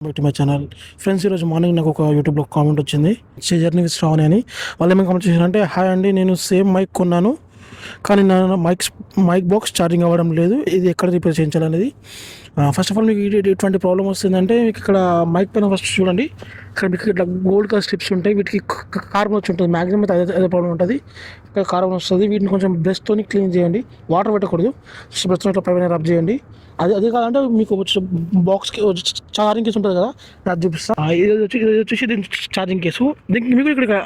Back to my channel friends. ఈరోజు morning నాకు ఒక యూట్యూబ్లో కామెంట్ వచ్చింది, జర్నీ విత్ శ్రావణి అని. వాళ్ళు ఏమైనా కామెంట్ చేశారంటే, హాయ్ అండి, నేను సేమ్ మైక్ కొన్నాను కానీ నా మైక్ బాక్స్ ఛార్జింగ్ అవ్వడం లేదు, ఇది ఎక్కడ రిపేర్ చేయించాలనేది. ఫస్ట్ ఆఫ్ ఆల్ మీకు ఎటువంటి ప్రాబ్లం వస్తుందంటే, మీకు ఇక్కడ మైక్ పైన ఫస్ట్ చూడండి, ఇక్కడ మీకు ఇట్లా గోల్డ్ కలర్ స్ట్రిప్స్ ఉంటాయి, వీటికి కార్బన్ వచ్చి ఉంటుంది. మ్యాక్సిమం అయితే అదే ప్రాబ్లం ఉంటుంది, ఇక్కడ కార్బన్ వస్తుంది. వీటిని కొంచెం బ్రష్తో క్లీన్ చేయండి, వాటర్ పెట్టకూడదు. బ్రష్తో ఇట్లా పైన రబ్ చేయండి. అది కాదంటే మీకు బాక్స్కి ఛార్జింగ్ కేసు ఉంటుంది కదా, అది చూపిస్తాను. ఇది వచ్చేసి దీని ఛార్జింగ్ కేసు. దీనికి మీకు ఇక్కడ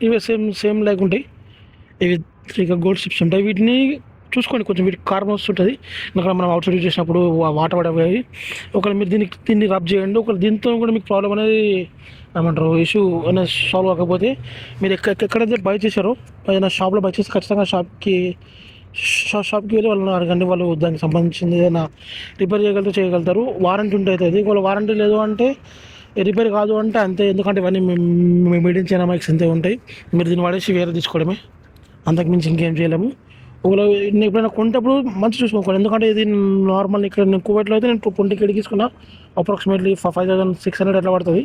ఇవి సేమ్ లైక్ ఉంటాయి, ఇవి 3 గోల్డ్ స్ట్రిప్స్ ఉంటాయి. వీటిని చూసుకోండి, కొంచెం వీటికి కార్బన్ వస్తుంటుంది. అక్కడ మనం అవుట్ సైడ్ యూజ్ చేసినప్పుడు వాటర్ పడేవి. ఒకవేళ మీరు దీన్ని రబ్ చేయండి. ఒకవేళ దీంతో కూడా మీకు ప్రాబ్లం అనేది ఏమంటారు, ఇష్యూ అనేది సాల్వ్ కాకపోతే, మీరు ఎక్కడైతే బై చేశారో ఏదైనా షాప్లో బై చేసి ఖచ్చితంగా షాప్కి వెళ్ళి వాళ్ళని అడగండి. వాళ్ళు దానికి సంబంధించింది ఏదైనా రిపేర్ చేయగలుగుతారు. వారంటీ ఉంటే అవుతుంది. ఒకవేళ వారంటీ లేదు అంటే, రిపేర్ కాదు అంటే అంతే. ఎందుకంటే ఇవన్నీ మీడియం చైనా మైక్స్ అంతే ఉంటాయి. మీరు దీన్ని వాడేసి వేరే తీసుకోవడమే, అంతకుమించి ఇంకేం చేయలేము. ఒకవేళ నేను ఎప్పుడైనా కొంటప్పుడు మంచి చూసుకోవాలి. ఎందుకంటే ఇది నార్మల్ ఇక్కడ నేను కువైట్లో అయితే నేను 20 తీసుకున్నా, అప్రాక్సిమేట్లీ 5600 అట్లా పడుతుంది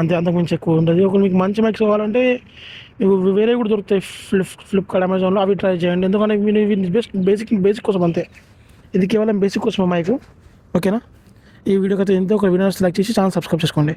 అంతే, అంతకుమించి ఎక్కువ ఉంటుంది. ఒకవేళ మీకు మంచి మైక్స్ కావాలంటే మీకు వేరే కూడా దొరుకుతాయి, ఫ్లిప్కార్ట్, అమెజాన్లో, అవి ట్రై చేయండి. ఎందుకంటే బేసిక్ కోసం అంతే. ఇది కేవలం బేసిక్ కోసం మైక్. ఓకేనా? ఈ వీడియోకి అయితే ఎంతో ఒక వీడియోస్ లైక్ చేసి ఛానల్ సబ్స్క్రైబ్ చేసుకోండి.